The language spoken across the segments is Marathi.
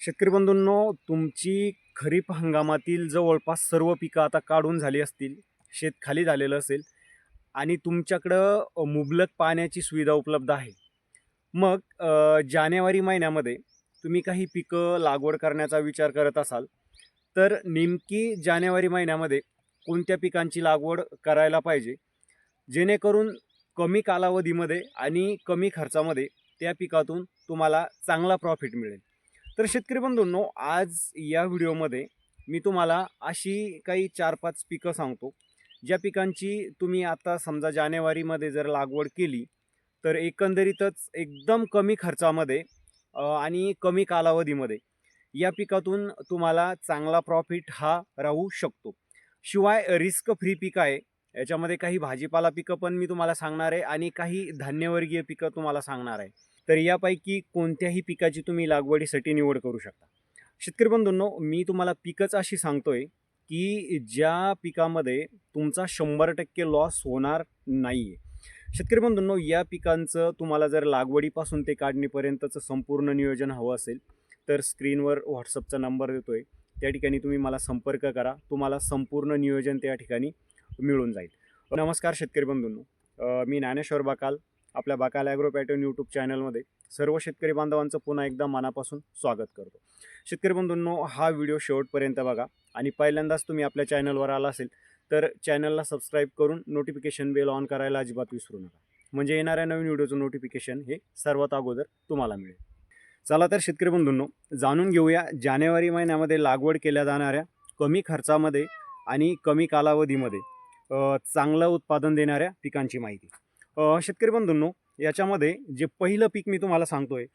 शेतकरी बंधूंनो, तुमची खरीप हंगामातील जवळपास सर्व पिकं आता काढून झाली असतील, शेत खाली झालेलं असेल आणि तुमच्याकडं मुबलक पाण्याची सुविधा उपलब्ध आहे. मग जानेवारी महिन्यामध्ये तुम्ही काही पिकं लागवड करण्याचा विचार करत असाल, तर नेमकी जानेवारी महिन्यामध्ये कोणत्या पिकांची लागवड करायला पाहिजे, जेणेकरून कमी कालावधीमध्ये आणि कमी खर्चामध्ये त्या पिकातून तुम्हाला चांगला प्रॉफिट मिळेल. तर शेतकरी बंधूंनो, आज या व्हिडिओमध्ये मी तुम्हाला अशी काही 4-5 पिकं सांगतो, ज्या पिकांची तुम्ही आता समजा जानेवारीमध्ये जर लागवड केली, तर एकंदरीतच एकदम कमी खर्चामध्ये आणि कमी कालावधीमध्ये या पिकातून तुम्हाला चांगला प्रॉफिट हा राहू शकतो. शिवाय रिस्क फ्री पीक आहे. याच्यामध्ये काही भाजीपाला पिकं पण मी तुम्हाला सांगणार आहे आणि काही धान्यवर्गीय पिकं तुम्हाला सांगणार आहे. तर यापैकी कोणत्याही पिकाची तुम्ही लागवडीसाठी निवड करू शकता. शेतकरी बंधूंनो, मी तुम्हाला पिकच अशी सांगतोय, की ज्या पिकामध्ये तुमचा 100% लॉस होणार नाहीये. शेतकरी बंधूंनो, या पिकांचं तुम्हाला जर लागवडीपासून ते काढणीपर्यंतचं संपूर्ण नियोजन हवं असेल, तर स्क्रीनवर WhatsAppचा नंबर देतोय. त्या ठिकाणी तुम्ही मला संपर्क करा. तुम्हाला संपूर्ण नियोजन त्या ठिकाणी मिळून जाईल. नमस्कार शेतकरी बंधूंनो, मी ज्ञानेश्वर बाकाल. आपल्या बाकाल ॲग्रो पॅटर्न यूट्यूब चॅनलमध्ये सर्व शेतकरी बांधवांचं पुन्हा एकदा मनापासून स्वागत करतो. शेतकरी बंधूंनो, हा व्हिडिओ शेवटपर्यंत बघा आणि पहिल्यांदाच तुम्ही आपल्या चॅनलवर आला असेल तर चॅनलला सबस्क्राईब करून नोटिफिकेशन बेल ऑन करायला अजिबात विसरू नका, म्हणजे येणाऱ्या नवीन व्हिडिओचं नोटिफिकेशन हे सर्वात अगोदर तुम्हाला मिळेल. चला तर शेतकरी बंधूंनो, जाणून घेऊया जानेवारी महिन्यामध्ये लागवड केल्या जाणाऱ्या कमी खर्चामध्ये आणि कमी कालावधीमध्ये चांगलं उत्पादन देणाऱ्या पिकांची माहिती. शेतकरी बंधूंनो, याच्यामध्ये जे पहिलं पीक मी तुम्हाला सांगतोय,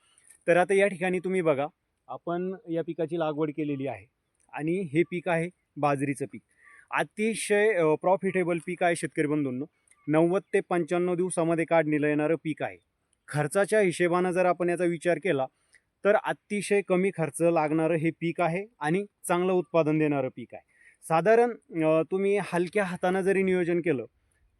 तर आता या ठिकाणी तुम्ही बघा, आपण या पिकाची लागवड केलेली आहे आणि हे पीक आहे बाजरीचं पीक. अतिशय प्रॉफिटेबल पीक आहे शेतकरी बंधूंनो. 90 ते 95 दिवसामध्ये काढणीला येणारं पीक आहे. खर्चाच्या हिशेबानं जर आपण याचा विचार केला, तर अतिशय कमी खर्च लागणारं हे पीक आहे आणि चांगलं उत्पादन देणारं पीक आहे. साधारण तुम्ही हलक्या हातानं जरी नियोजन केलं,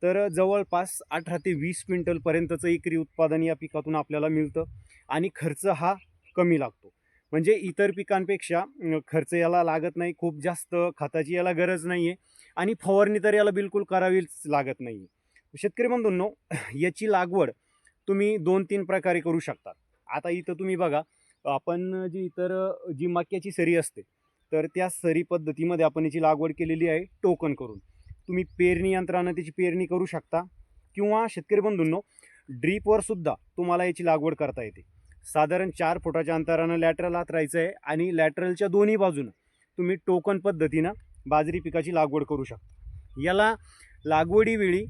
तर जवळपास 18 ते 20 क्विंटलपर्यंतचं एकरी उत्पादन या पिकातून आपल्याला मिळतं आणि खर्च हा कमी लागतो. म्हणजे इतर पिकांपेक्षा खर्च याला लागत नाही, खूप जास्त खताची याला गरज नाही आहे आणि फवारणी तर याला बिलकुल करावीच लागत नाही. शेतकरी बंधूंनो, याची लागवड तुम्ही 2-3 प्रकारे करू शकता. आता इथं तुम्ही बघा, आपण जी इतर जी मक्याची सरी असते, तर त्या सरी पद्धतीमध्ये आपण याची लागवड केलेली आहे टोकन करून. तुम्ही पेरणी यंत्रानं त्याची पेरणी करू शकता किंवा शेतकरी बंधूंनो, ड्रीपवर सुद्धा तुम्हाला याची लागवड करता येते. साधारण 4 फुटाच्या अंतरानं लॅटरल हातरायचं आहे आणि लॅटरलच्या दोन्ही बाजूनं तुम्ही टोकन पद्धतीनं बाजरी पिकाची लागवड करू शकता. याला लागवडीवेळी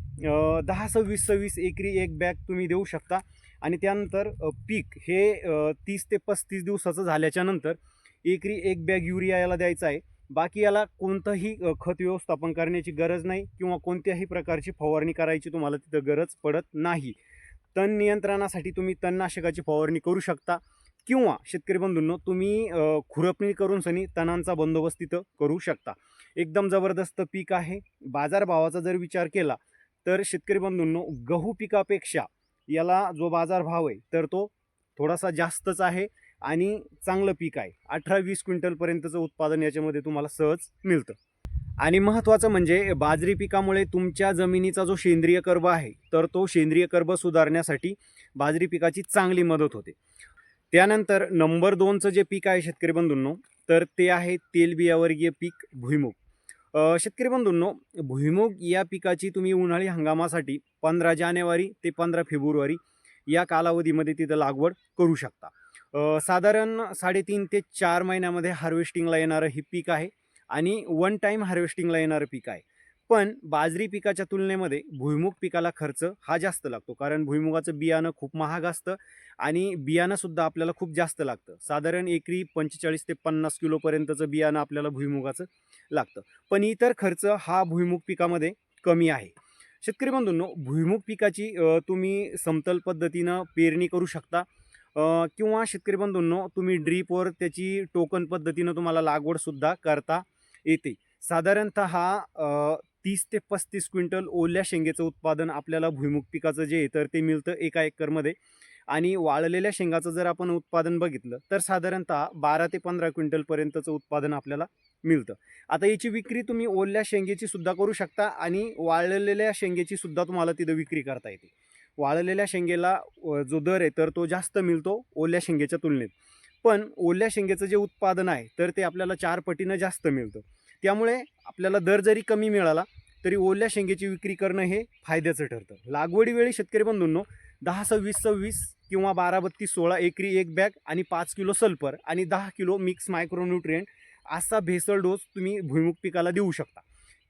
10-26 एकरी एक बॅग तुम्ही देऊ शकता आणि त्यानंतर पीक हे 30 ते 35 दिवसाचं झाल्याच्या नंतर एकरी एक बॅग युरिया याला द्यायचा आहे. बाकी याला कोणतंही खत व्यवस्थापन करण्याची गरज नाही किंवा कोणत्याही प्रकारची फवारणी करायची तुम्हाला तिथं गरज पडत नाही. तण नियंत्रणासाठी तुम्ही तणनाशकाची फवारणी करू शकता किंवा शेतकरी बंधूंनो, तुम्ही खुरपणी करून सनी तणांचा बंदोबस्त तिथं करू शकता. एकदम जबरदस्त पीक आहे. बाजारभावाचा जर विचार केला, तर शेतकरी बंधूंनो, गहू पिकापेक्षा याला जो बाजारभाव आहे, तर तो थोडासा जास्तच आहे आणि चांगलं पीक आहे. 18-20 क्विंटलपर्यंतचं उत्पादन याच्यामध्ये तुम्हाला सहज मिळतं. आणि महत्त्वाचं म्हणजे बाजरी पिकामुळे तुमच्या जमिनीचा जो सेंद्रिय कर्ब आहे, तर तो सेंद्रिय कर्ब सुधारण्यासाठी बाजरी पिकाची चांगली मदत होते. त्यानंतर नंबर 2चं जे पीक आहे शेतकरी बंधूंनो, तर ते आहे तेलबियावर्गीय पीक भुईमूग. शेतकरी बंधूंनो, भुईमूग या पिकाची तुम्ही उन्हाळी हंगामासाठी 15 जानेवारी ते 15 फेब्रुवारी या कालावधीमध्ये तिथं लागवड करू शकता. साधारण 3.5 ते 4 महिन्यामध्ये हार्वेस्टिंगला येणारं हे पीक आहे आणि वन टाईम हार्वेस्टिंगला येणारं पीक आहे. पण बाजरी पिकाच्या तुलनेमध्ये भुईमूग पिकाला खर्च हा जास्त लागतो, कारण भुईमुगाचं बियाणं खूप महाग असतं आणि बियाणंसुद्धा आपल्याला खूप जास्त लागतं. साधारण एकरी 45 ते 50 किलोपर्यंतचं बियाणं आपल्याला भुईमुगाचं लागतं. पण इतर खर्च हा भुईमूग पिकामध्ये कमी आहे. शेतकरी बंधूंनो, भुईमूग पिकाची तुम्ही समतल पद्धतीनं पेरणी करू शकता किंवा शेतकरी बंधूंनो, तुम्ही ड्रीपवर त्याची टोकन पद्धतीनं तुम्हाला लागवडसुद्धा करता येते. साधारणतः 30 ते 35 क्विंटल ओल्या शेंगेचं उत्पादन आपल्याला भुईमूग पिकाचं जे आहे तर ते मिळतं 1 एकरमध्ये आणि वाळलेल्या शेंगाचं जर आपण उत्पादन बघितलं तर साधारणतः 12 ते 15 क्विंटलपर्यंतचं उत्पादन आपल्याला मिळतं. आता याची विक्री तुम्ही ओल्या शेंगेची सुद्धा करू शकता आणि वाळलेल्या शेंगेची सुद्धा तुम्हाला तिथं विक्री करता येते. वाळलेल्या शेंगेला जो दर आहे तर तो जास्त मिळतो ओल्या शेंगेच्या तुलनेत. पण ओल्या शेंगेचं जे उत्पादन आहे तर ते आपल्याला 4 पटीनं जास्त मिळतं. त्यामुळे आपल्याला दर जरी कमी मिळाला तरी ओल्या शेंगेची विक्री करणं हे फायद्याचं ठरतं. लागवडीवेळी शेतकरी बंधूंनो 10-26-26 किंवा 12-32-16 एकरी 1 बॅग आणि 5 किलो सल्फर आणि 10 किलो मिक्स मायक्रोन्यूट्रिएंट असा भेसळ डोस तुम्ही भुईमुग पिकाला देऊ शकता.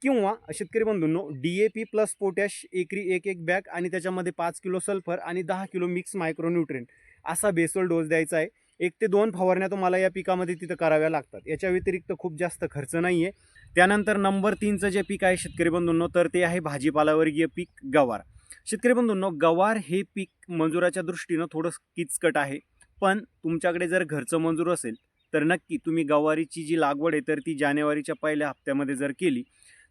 किंवा शेतकरी बंधूंनो DAP प्लस पोटॅश एकरी 1 बॅग आणि त्याच्यामध्ये 5 किलो सल्फर आणि 10 किलो मिक्स मायक्रोन्यूट्रिएंट असा भेसळ डोस द्यायचा आहे. 1 ते 2 फवारण्या तुम्हाला या पिकामध्ये तिथं कराव्या लागतात. याच्या व्यतिरिक्त खूप जास्त खर्च नाही आहे. त्यानंतर नंबर 3चं जे पीक आहे शेतकरी बंधूंनो तर ते आहे भाजीपालावर्गीय पीक गवार. शेतकरी बंधूंनो गवार हे पीक मजुराच्या दृष्टीनं थोडं किचकट आहे. पण तुमच्याकडे जर घरचं मजूर असेल तर नक्की तुम्ही गवारीची जी लागवड आहे तर ती जानेवारीच्या पहिल्या हप्त्यामध्ये जर केली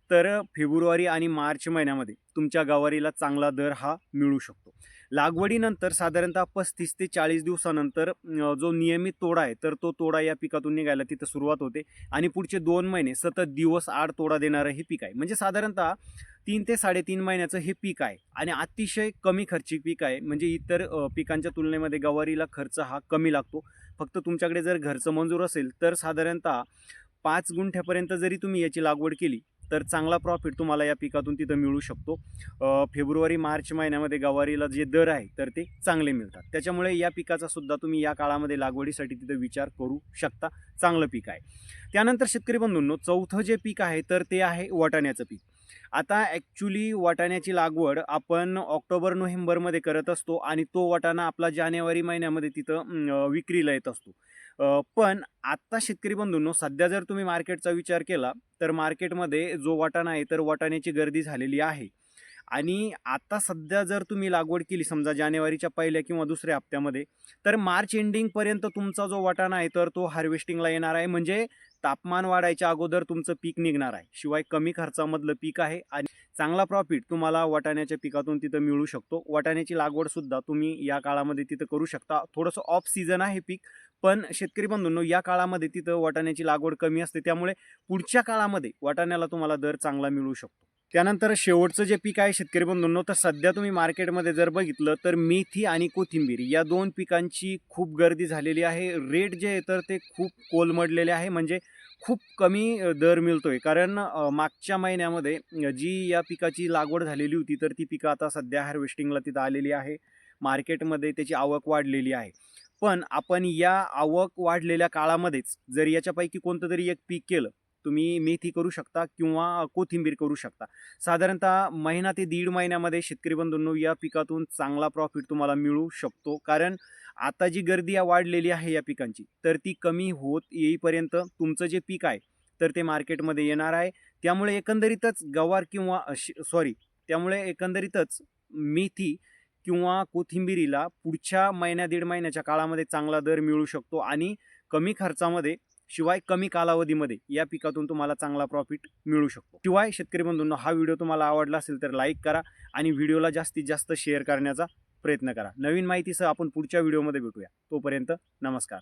तर फेब्रुवारी आणि मार्च महिन्यामध्ये तुमच्या गवारीला चांगला दर हा मिळू शकतो. लागवडीनंतर साधारणतः 35 ते 40 दिवसानंतर जो नियमित तोडा आहे तर तो तोडा या पिकातून निघायला तिथं सुरुवात होते आणि पुढचे 2 महिने सतत दिवस आड तोडा देणारं हे पीक आहे. म्हणजे साधारणतः 3 ते 3.5 महिन्याचं हे पीक आहे आणि अतिशय कमी खर्चिक पीक आहे. म्हणजे इतर पिकांच्या तुलनेमध्ये गवारीला खर्च हा कमी लागतो. फक्त तुमच्याकडे जर घरचं मंजूर असेल तर साधारणतः 5 गुंठ्यापर्यंत जरी तुम्ही याची लागवड केली तर चांगला प्रॉफिट तुम्हाला या पिकातून तिथं मिळू शकतो. फेब्रुवारी मार्च महिन्यामध्ये गवारीला जे दर आहे तर ते चांगले मिळतात. त्याच्यामुळे या पिकाचा सुद्धा तुम्ही या काळामध्ये लागवडीसाठी तिथं विचार करू शकता. चांगलं पीक आहे. त्यानंतर शेतकरी बंधूंनो 4थं जे पीक आहे तर ते आहे वाटाण्याचं पीक. आता ॲक्च्युली वाटाण्याची लागवड आपण ऑक्टोबर-नोव्हेंबरमध्ये करत असतो आणि तो वाटाणा आपला जानेवारी महिन्यामध्ये तिथं विक्रीला येत असतो. पण आत्ता शेतकरी बंधूंनो सध्या जर तुम्ही मार्केटचा विचार केला तर मार्केटमध्ये जो वाटाणा आहे तर वाटाण्याची गर्दी झालेली आहे. आणि आता सध्या जर तुम्ही लागवड केली समजा जानेवारीच्या पहिल्या किंवा दुसऱ्या हप्त्यामध्ये तर मार्च एंडिंगपर्यंत तुमचा जो वाटाणा आहे तर तो हार्वेस्टिंगला येणार आहे. म्हणजे तापमान वाढायच्या अगोदर तुमचं पीक निघणार आहे. शिवाय कमी खर्चामधलं पीक आहे आणि चांगला प्रॉफिट तुम्हाला वाटाण्याच्या पिकातून तिथं मिळू शकतो. वाटाण्याची लागवडसुद्धा तुम्ही या काळामध्ये तिथं करू शकता. थोडंसं ऑफ सीझन आहे पीक, पण शेतकरी बंधूंनो या काळामध्ये तिथं वाटाण्याची लागवड कमी असते. त्यामुळे पुढच्या काळामध्ये वाटाण्याला तुम्हाला दर चांगला मिळू शकतो. त्यानंतर शेवटचं जे पीक आहे शेतकरी बंधूंनो तर सध्या तुम्ही मार्केटमध्ये जर बघितलं तर मेथी आणि कोथिंबीर या 2 पिकांची खूप गर्दी झालेली आहे. रेट जे आहे तर ते खूप कोलमडलेले आहे. म्हणजे खूप कमी दर मिळतोय. कारण मागच्या महिन्यामध्ये जी या पिकाची लागवड झालेली होती तर ती पिकं आता सध्या हार्वेस्टिंगला तिथं आलेली आहे. मार्केटमध्ये त्याची आवक वाढलेली आहे. पण आपण या आवक वाढलेल्या काळामध्येच जर याच्यापैकी कोणतं तरी एक पीक केलं, तुम्ही मेथी करू शकता किंवा कोथिंबीर करू शकता. साधारणतः महिना ते 1.5 महिन्यामध्ये शेतकरी बंधूंनो या पिकातून चांगला प्रॉफिट तुम्हाला मिळू शकतो. कारण आता जी गर्दी वाढलेली आहे या पिकांची तर ती कमी होत येईपर्यंत तुमचं जे पीक आहे तर ते मार्केटमध्ये येणार आहे. त्यामुळे एकंदरीतच गवार किंवा त्यामुळे एकंदरीतच मेथी किंवा कोथिंबिरीला पुढच्या महिन्या 1.5 महिन्याच्या काळामध्ये चांगला दर मिळू शकतो आणि कमी खर्चामध्ये शिवाय कमी कालावधीमध्ये या पिकातून तुम्हाला चांगला प्रॉफिट मिळू शकतो. शिवाय शेतकरी बंधूंनो हा व्हिडिओ तुम्हाला आवडला असेल तर लाईक करा आणि व्हिडिओला जास्तीत जास्त शेअर करण्याचा प्रयत्न करा. नवीन माहितीसह आपण पुढच्या व्हिडिओमध्ये भेटूया. तोपर्यंत नमस्कार.